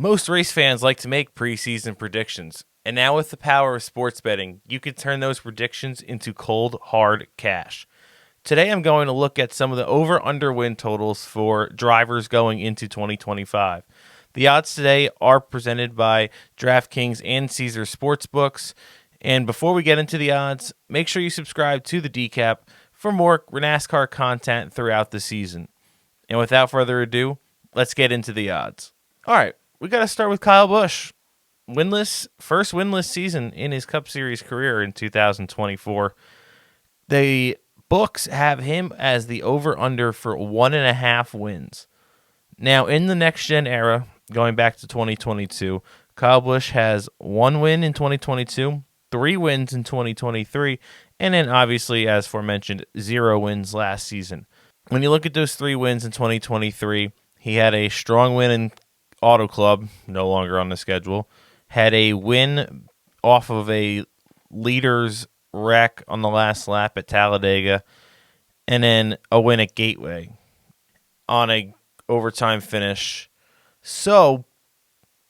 Most race fans like to make preseason predictions, and now with the power of sports betting, you can turn those predictions into cold, hard cash. Today I'm going to look at some of the over-under win totals for drivers going into 2025. The odds today are presented by DraftKings and Caesar Sportsbooks. And before we get into the odds, make sure you subscribe to the DCAP for more NASCAR content throughout the season. And without further ado, let's get into the odds. All right, we got to start with Kyle Busch. First winless season in his Cup Series career in 2024. The books have him as the over-under for 1.5 wins. Now, in the next-gen era, going back to 2022, Kyle Busch has 1 win in 2022, 3 wins in 2023, and then obviously, as aforementioned, 0 wins last season. When you look at those 3 wins in 2023, he had a strong win in Auto Club, no longer on the schedule, had a win off of a leader's wreck on the last lap at Talladega, and then a win at Gateway on a overtime finish. So,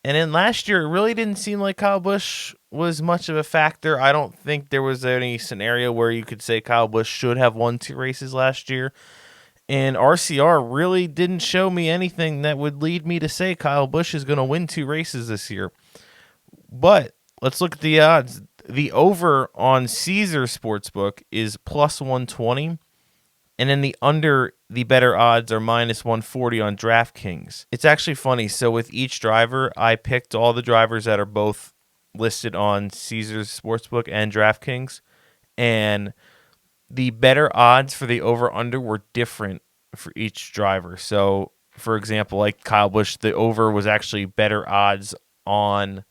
and then last year, it really didn't seem like Kyle Busch was much of a factor. I don't think there was any scenario where you could say Kyle Busch should have won 2 races last year. And RCR really didn't show me anything that would lead me to say Kyle Busch is going to win 2 races this year. But let's look at the odds. The over on Caesar Sportsbook is plus 120. And then the under, the better odds are minus 140 on DraftKings. It's actually funny. So with each driver, I picked all the drivers that are both listed on Caesar's Sportsbook and DraftKings. And the better odds for the over-under were different for each driver. So, for example, like Kyle Busch, the over was actually better odds on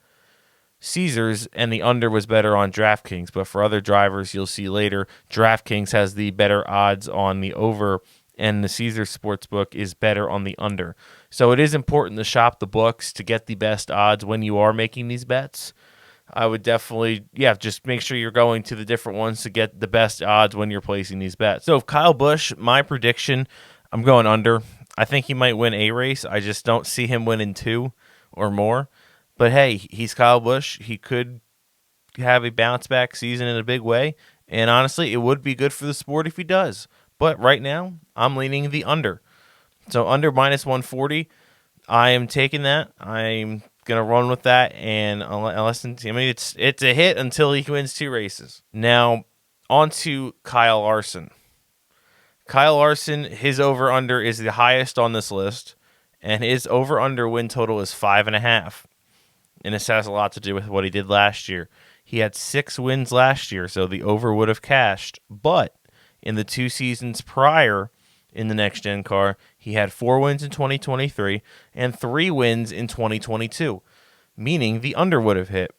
Caesars, and the under was better on DraftKings. But for other drivers, you'll see later, DraftKings has the better odds on the over, and the Caesar Sportsbook is better on the under. So it is important to shop the books to get the best odds when you are making these bets. I would definitely, just make sure you're going to the different ones to get the best odds when you're placing these bets. So, Kyle Busch, my prediction, I'm going under. I think he might win a race. I just don't see him winning 2 or more. But hey, he's Kyle Busch. He could have a bounce back season in a big way. And honestly, it would be good for the sport if he does. But right now, I'm leaning the under. So under minus 140, I am taking that. I'm gonna run with that, and it's a hit until he wins 2 races. Now, on to Kyle Larson. Kyle Larson, his over-under is the highest on this list, and his over-under win total is 5.5. And this has a lot to do with what he did last year. He had 6 wins last year, so the over would have cashed. But in the 2 seasons prior in the next-gen car, he had 4 wins in 2023 and 3 wins in 2022, meaning the under would have hit.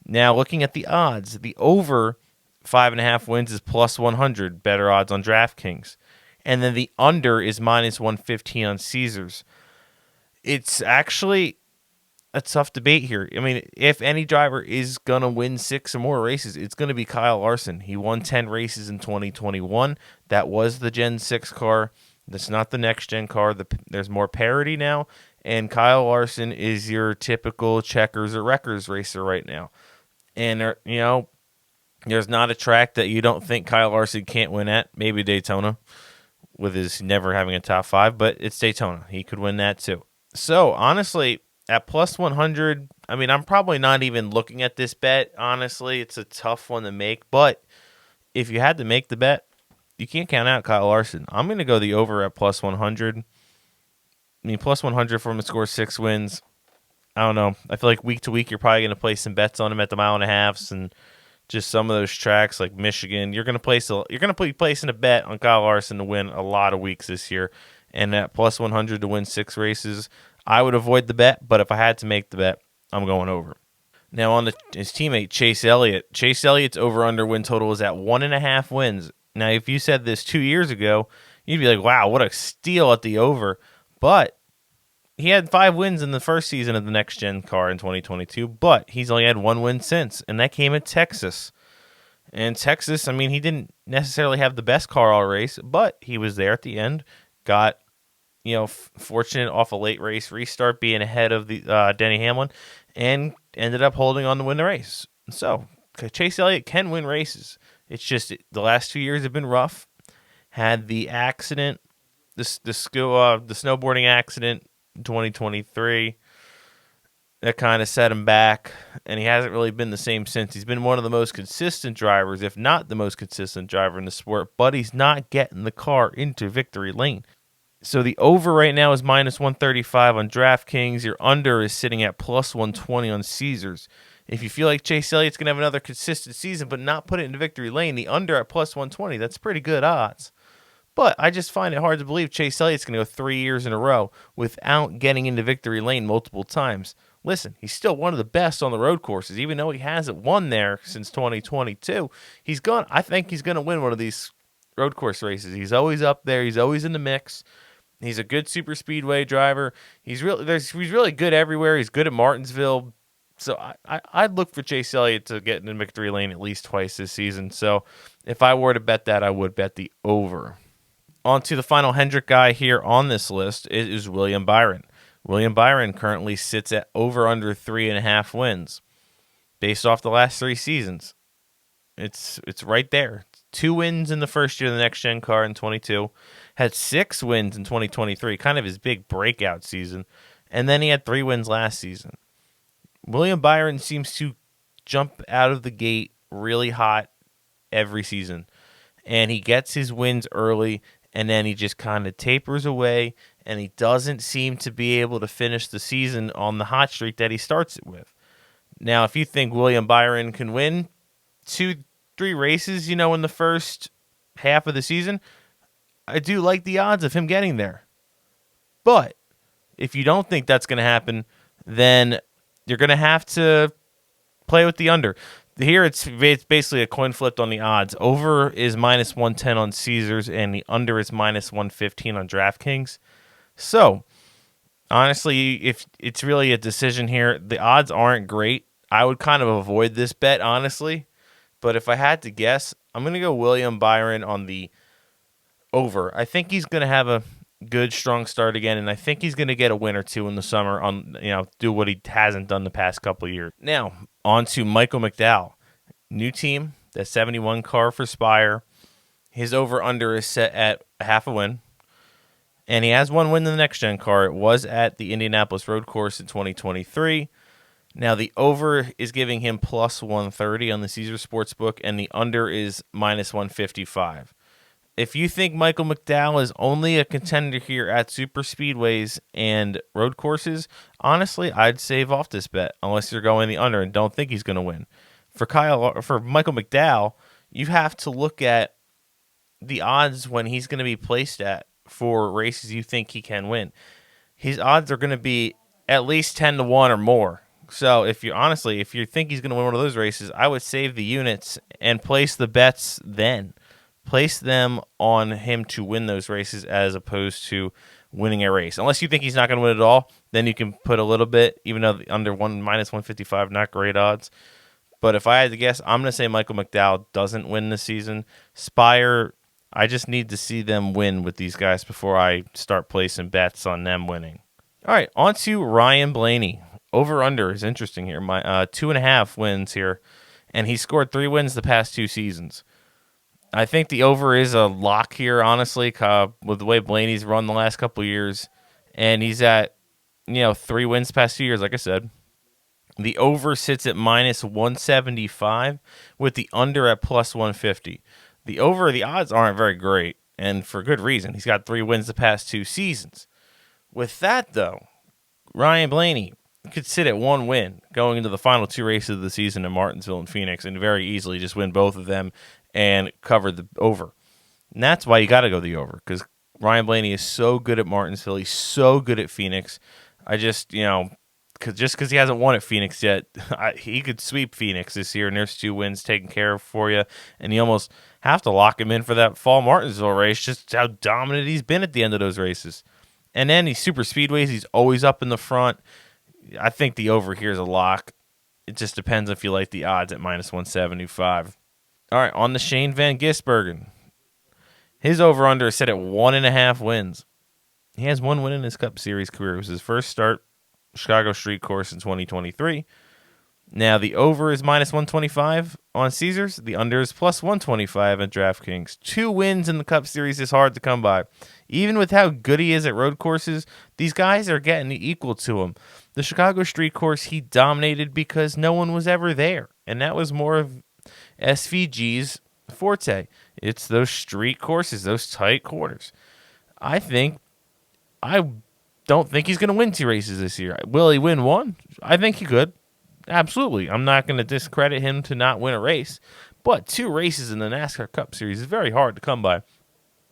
Now, looking at the odds, the over 5.5 wins is plus 100, better odds on DraftKings. And then the under is minus 115 on Caesars. It's actually a tough debate here. I mean, if any driver is going to win 6 or more races, it's going to be Kyle Larson. He won 10 races in 2021. That was the Gen 6 car. That's not the next-gen car. There's more parity now, and Kyle Larson is your typical checkers or wreckers racer right now. And, there's not a track that you don't think Kyle Larson can't win at. Maybe Daytona, with his never having a top 5, but it's Daytona. He could win that too. So, honestly, at plus 100, I mean, I'm probably not even looking at this bet, honestly. It's a tough one to make, but if you had to make the bet, you can't count out Kyle Larson. I'm going to go the over at plus 100. I mean, plus 100 for him to score 6 wins. I don't know. I feel like week to week, you're probably going to place some bets on him at the 1.5 miles and just some of those tracks like Michigan. You're going to be placing a bet on Kyle Larson to win a lot of weeks this year. And at plus 100 to win 6 races, I would avoid the bet, but if I had to make the bet, I'm going over. Now on his teammate, Chase Elliott. Chase Elliott's over-under win total is at 1.5 wins. Now, if you said this 2 years ago, you'd be like, wow, what a steal at the over. But he had 5 wins in the first season of the next-gen car in 2022, but he's only had 1 win since, and that came at Texas. And Texas, I mean, he didn't necessarily have the best car all race, but he was there at the end, got fortunate off a late race restart, being ahead of the Denny Hamlin, and ended up holding on to win the race. So Chase Elliott can win races. It's just the last 2 years have been rough. Had the accident, the snowboarding accident in 2023. That kind of set him back, and he hasn't really been the same since. He's been one of the most consistent drivers, if not the most consistent driver in the sport, but he's not getting the car into victory lane. So the over right now is minus 135 on DraftKings. Your under is sitting at plus 120 on Caesars. If you feel like Chase Elliott's going to have another consistent season but not put it into victory lane, the under at plus 120, that's pretty good odds. But I just find it hard to believe Chase Elliott's going to go 3 years in a row without getting into victory lane multiple times. Listen, he's still one of the best on the road courses, even though he hasn't won there since 2022. I think he's going to win one of these road course races. He's always up there. He's always in the mix. He's a good super speedway driver. He's really good everywhere. He's good at Martinsville. So I'd look for Chase Elliott to get in the victory lane at least twice this season. So if I were to bet that, I would bet the over. On to the final Hendrick guy here on this list is William Byron. William Byron currently sits at over under 3.5 wins based off the last 3 seasons. It's right there. 2 wins in the first year of the next-gen car in 22. Had 6 wins in 2023, kind of his big breakout season. And then he had 3 wins last season. William Byron seems to jump out of the gate really hot every season. And he gets his wins early, and then he just kind of tapers away, and he doesn't seem to be able to finish the season on the hot streak that he starts it with. Now, if you think William Byron can win 2-3 races, in the first half of the season, I do like the odds of him getting there. But if you don't think that's going to happen, then you're going to have to play with the under. Here it's basically a coin flip on the odds. Over is minus 110 on Caesars, and the under is minus 115 on DraftKings. So, honestly, if it's really a decision here, the odds aren't great. I would kind of avoid this bet, honestly. But if I had to guess, I'm going to go William Byron on the over. I think he's going to have a good, strong start again, and I think he's going to get a win or two in the summer do what he hasn't done the past couple of years. Now, on to Michael McDowell. New team, the 71 car for Spire. His over-under is set at half a win. And he has 1 win in the next-gen car. It was at the Indianapolis Road Course in 2023. Now, the over is giving him plus 130 on the Caesar Sportsbook, and the under is minus 155. If you think Michael McDowell is only a contender here at super speedways and road courses, honestly, I'd save off this bet unless you're going the under and don't think he's going to win. For Michael McDowell, you have to look at the odds when he's going to be placed at for races you think he can win. His odds are going to be at least 10-1 or more. So if you think he's going to win one of those races, I would save the units and place the bets then. Place them on him to win those races as opposed to winning a race. Unless you think he's not going to win at all, then you can put a little bit, even though under minus 155, not great odds. But if I had to guess, I'm going to say Michael McDowell doesn't win this season. Spire, I just need to see them win with these guys before I start placing bets on them winning. All right, on to Ryan Blaney. Over-under is interesting here. 2.5 wins here, and he scored 3 wins the past 2 seasons. I think the over is a lock here, honestly, with the way Blaney's run the last couple of years. And he's at, 3 wins past 2 years, like I said. The over sits at minus 175 with the under at plus 150. The odds aren't very great, and for good reason. He's got 3 wins the past 2 seasons. With that, though, Ryan Blaney could sit at 1 win going into the final 2 races of the season in Martinsville and Phoenix and very easily just win both of them and cover the over. And that's why you got to go the over, because Ryan Blaney is so good at Martinsville. He's so good at Phoenix. Just because he hasn't won at Phoenix yet, he could sweep Phoenix this year, and there's 2 wins taken care of for you. And you almost have to lock him in for that fall Martinsville race, just how dominant he's been at the end of those races. And then these super speedways, he's always up in the front. I think the over here is a lock. It just depends if you like the odds at minus 175. All right, on the Shane Van Gisbergen. His over-under is set at 1.5 wins. He has one win in his Cup Series career. It was his first start, Chicago Street Course in 2023. Now, the over is minus 125 on Caesars. The under is plus 125 at DraftKings. 2 wins in the Cup Series is hard to come by. Even with how good he is at road courses, these guys are getting equal to him. The Chicago Street Course, he dominated because no one was ever there. And that was more of SVG's forte. It's those street courses, those tight corners. I don't think he's going to win 2 races this year. Will he win 1? I think he could. Absolutely. I'm not going to discredit him to not win a race. But 2 races in the NASCAR Cup Series is very hard to come by.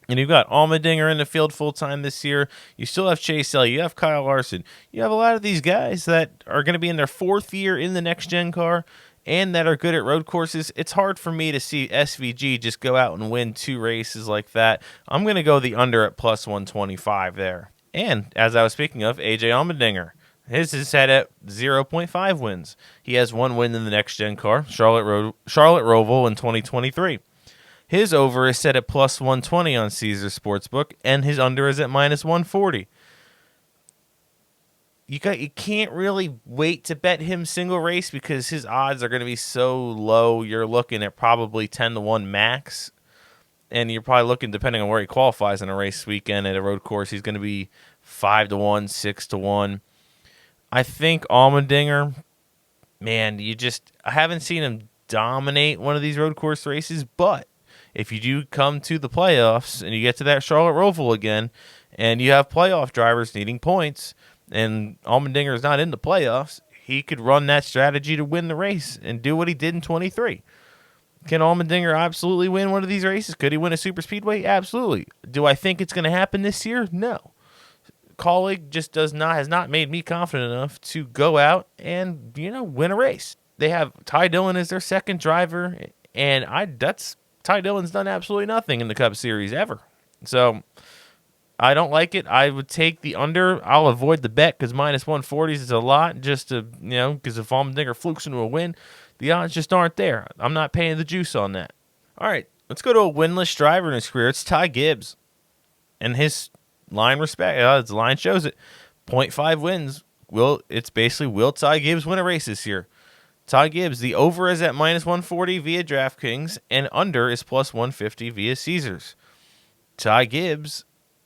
And you've got Allmendinger in the field full-time this year. You still have Chase Elliott. You have Kyle Larson. You have a lot of these guys that are going to be in their 4th year in the next-gen car and that are good at road courses. It's hard for me to see SVG just go out and win 2 races like that. I'm going to go the under at plus 125 there. And as I was speaking of, AJ Allmendinger. His is set at 0.5 wins. He has 1 win in the next-gen car, Charlotte Roval in 2023. His over is set at plus 120 on Caesar Sportsbook, and his under is at minus 140. You can't really wait to bet him single race because his odds are going to be so low. You're looking at probably 10-1 max, and you're probably looking, depending on where he qualifies in a race weekend at a road course, he's going to be 5-1, 6-1. I think Allmendinger, man, I haven't seen him dominate one of these road course races, but if you do come to the playoffs and you get to that Charlotte Roval again, and you have playoff drivers needing points, and Allmendinger is not in the playoffs, he could run that strategy to win the race and do what he did in 23. Can Allmendinger absolutely win one of these races? Could he win a super speedway? Absolutely. Do I think it's going to happen this year? No. Colleague just has not made me confident enough to go out and win a race. They have Ty Dillon as their second driver, and Ty Dillon's done absolutely nothing in the Cup Series ever. So I don't like it. I would take the under. I'll avoid the bet because minus 140s is a lot. Just to because if Allmendinger flukes into a win, the odds just aren't there. I'm not paying the juice on that. All right, let's go to a winless driver in his career. It's Ty Gibbs, and his line his line shows it. 0.5 wins. Will Ty Gibbs win a race this year? Ty Gibbs, the over is at minus 140 via DraftKings, and under is plus 150 via Caesars. Ty Gibbs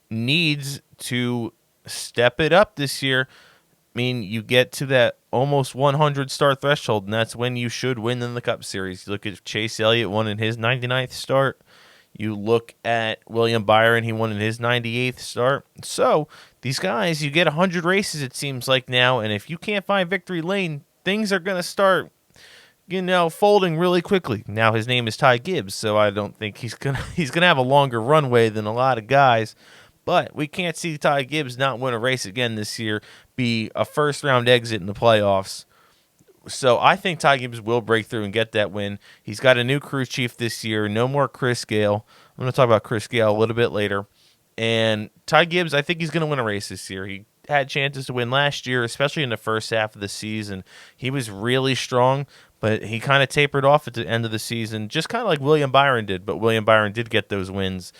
needs to step it up this year. I mean, you get to that almost 100 start threshold, and that's when you should win in the Cup Series. You look at Chase Elliott won in his 99th start. You look at William Byron, he won in his 98th start. So, these guys, you get 100 races, it seems like now, and if you can't find victory lane, things are going to start, folding really quickly. Now, his name is Ty Gibbs, so I don't think he's gonna have a longer runway than a lot of guys. But we can't see Ty Gibbs not win a race again this year, be a first-round exit in the playoffs. So I think Ty Gibbs will break through and get that win. He's got a new crew chief this year. No more Chris Gale. I'm going to talk about Chris Gale a little bit later. And Ty Gibbs, I think he's going to win a race this year. He had chances to win last year, especially in the first half of the season. He was really strong, but he kind of tapered off at the end of the season, just kind of like William Byron did. But William Byron did get those wins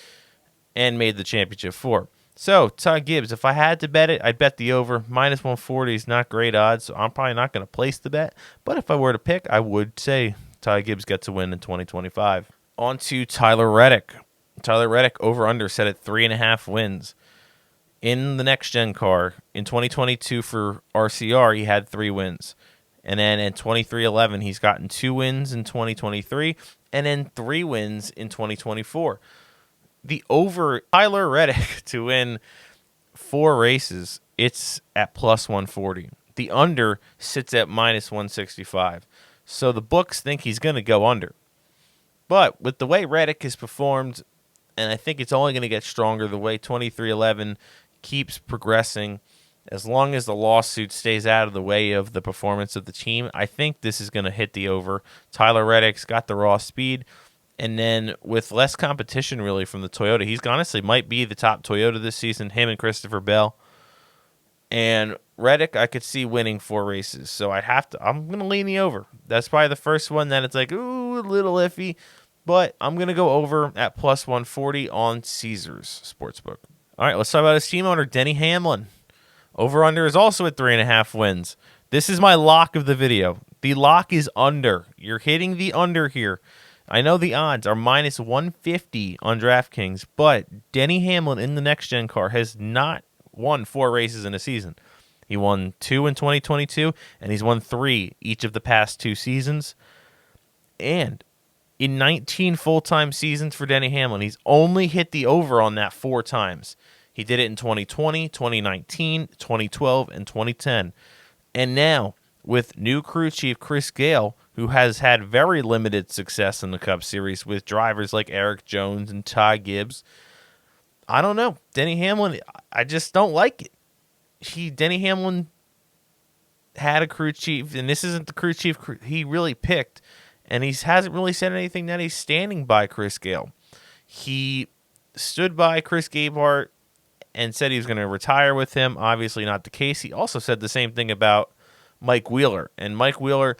and made the championship 4. So, Ty Gibbs, if I had to bet it, I'd bet the over. Minus 140 is not great odds, so I'm probably not going to place the bet. But if I were to pick, I would say Ty Gibbs gets a win in 2025. On to Tyler Reddick. Tyler Reddick over-under set at 3.5 wins. In the next-gen car, in 2022 for RCR, he had 3 wins. And then in 23-11, he's gotten 2 wins in 2023, and then 3 wins in 2024. The over Tyler Reddick to win 4 races, it's at plus 140. The under sits at minus 165. So the books think he's going to go under. But with the way Reddick has performed, and I think it's only going to get stronger the way 23-11 keeps progressing, as long as the lawsuit stays out of the way of the performance of the team, I think this is going to hit the over. Tyler Reddick's got the raw speed. And then with less competition, really, from the Toyota, he's honestly might be the top Toyota this season, him and Christopher Bell. And Reddick, I could see winning 4 races. So I'm going to lean the over. That's probably the first one that it's like, ooh, a little iffy. But I'm going to go over at plus 140 on Caesars Sportsbook. All right, let's talk about his team owner, Denny Hamlin. Over-under is also at 3.5 wins. This is my lock of the video. The lock is under. You're hitting the under here. I know the odds are minus 150 on DraftKings, but Denny Hamlin in the next-gen car has not won 4 races in a season. He won 2 in 2022, and he's won 3 each of the past 2 seasons. And in 19 full-time seasons for Denny Hamlin, he's only hit the over on that 4 times. He did it in 2020, 2019, 2012, and 2010. And now, with new crew chief Chris Gale, who has had very limited success in the Cup Series with drivers like Eric Jones and Ty Gibbs, I don't know. Denny Hamlin, I just don't like it. Denny Hamlin had a crew chief, and this isn't the crew chief he really picked, and he hasn't really said anything that he's standing by Chris Gale. He stood by Chris Gabehart and said he was going to retire with him. Obviously not the case. He also said the same thing about Mike Wheeler. And Mike Wheeler,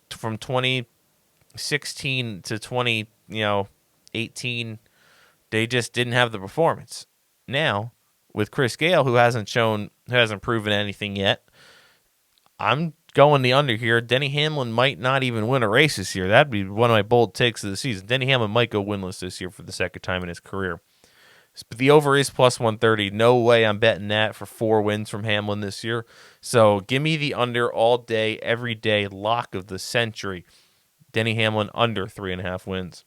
from 2016 to 2018, they just didn't have the performance. Now, with Chris Gale, who hasn't proven anything yet, I'm going the under here. Denny Hamlin might not even win a race this year. That'd be one of my bold takes of the season. Denny Hamlin might go winless this year for the second time in his career. But the over is plus 130. No way I'm betting that for 4 wins from Hamlin this year. So give me the under all day, every day, lock of the century. Denny Hamlin under 3.5 wins.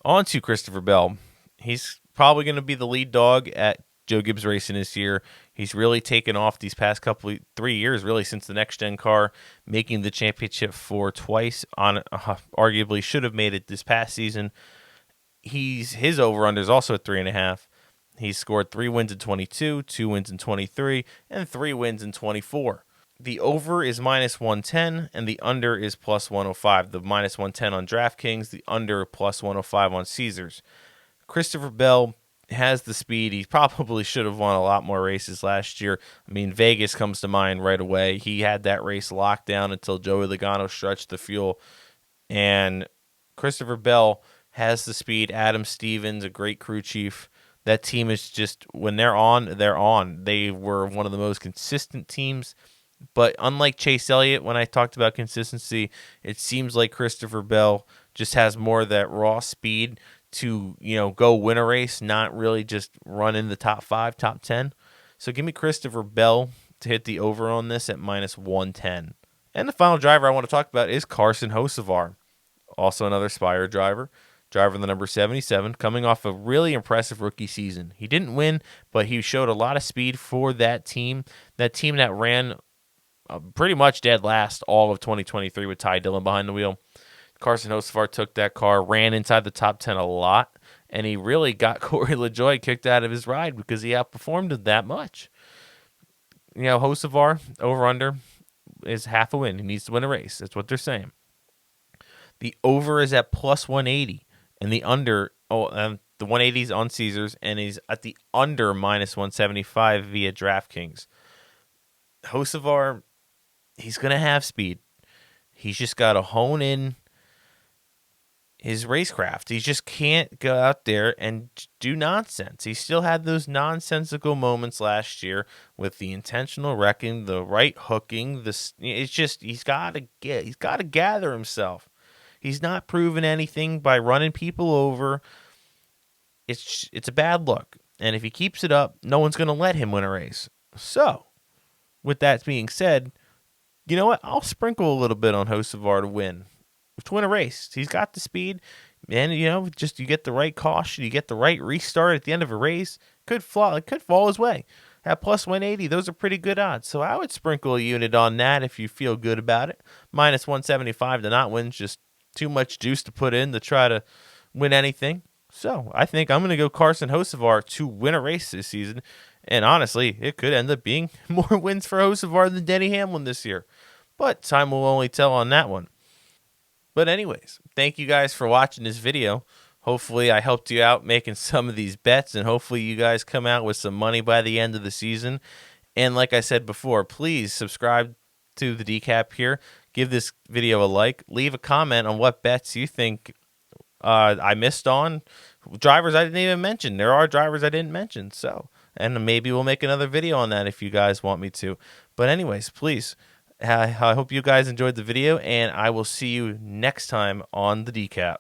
On to Christopher Bell. He's probably going to be the lead dog at Joe Gibbs Racing this year. He's really taken off these past 3 years, really, since the next-gen car, making the championship for twice. Arguably should have made it this past season. His over-under is also at 3.5. He's scored 3 wins in 22, 2 wins in 23, and 3 wins in 24. The over is minus 110, and the under is plus 105. The minus 110 on DraftKings, the under plus 105 on Caesars. Christopher Bell has the speed. He probably should have won a lot more races last year. I mean, Vegas comes to mind right away. He had that race locked down until Joey Logano stretched the fuel. And Christopher Bell has the speed. Adam Stevens, a great crew chief. That team is just, when they're on, they're on. They were one of the most consistent teams. But unlike Chase Elliott, when I talked about consistency, it seems like Christopher Bell just has more of that raw speed to, go win a race, not really just run in the top 5, top 10. So give me Christopher Bell to hit the over on this at minus 110. And the final driver I want to talk about is Carson Hocevar, also another Spire driver. Driver the number 77, coming off a really impressive rookie season. He didn't win, but he showed a lot of speed for that team. That team that ran pretty much dead last all of 2023 with Ty Dillon behind the wheel. Carson Hocevar took that car, ran inside the top 10 a lot, and he really got Corey LaJoie kicked out of his ride because he outperformed him that much. Hocevar, over-under, is half a win. He needs to win a race. That's what they're saying. The over is at plus 180. And the under, the 180 is on Caesars, and he's at the under minus 175 via DraftKings. Hocevar, he's going to have speed. He's just got to hone in his racecraft. He just can't go out there and do nonsense. He still had those nonsensical moments last year with the intentional wrecking, the right hooking. It's just he's got to gather himself. He's not proven anything by running people over. It's a bad look. And if he keeps it up, no one's going to let him win a race. So, with that being said, you know what? I'll sprinkle a little bit on Hocevar to win a race. He's got the speed. And, you get the right caution. You get the right restart at the end of a race. It could fall his way. At plus 180, those are pretty good odds. So I would sprinkle a unit on that if you feel good about it. Minus 175 to not win, just too much juice to put in to try to win anything. So I think I'm going to go Carson Hocevar to win a race this season. And honestly, it could end up being more wins for Hocevar than Denny Hamlin this year. But time will only tell on that one. But anyways, thank you guys for watching this video. Hopefully I helped you out making some of these bets, and hopefully you guys come out with some money by the end of the season. And like I said before, please subscribe to the Decap here. Give this video a like. Leave a comment on what bets you think I missed on. Drivers I didn't even mention. There are drivers I didn't mention. So and maybe we'll make another video on that if you guys want me to. But anyways, please, I hope you guys enjoyed the video, and I will see you next time on the decap.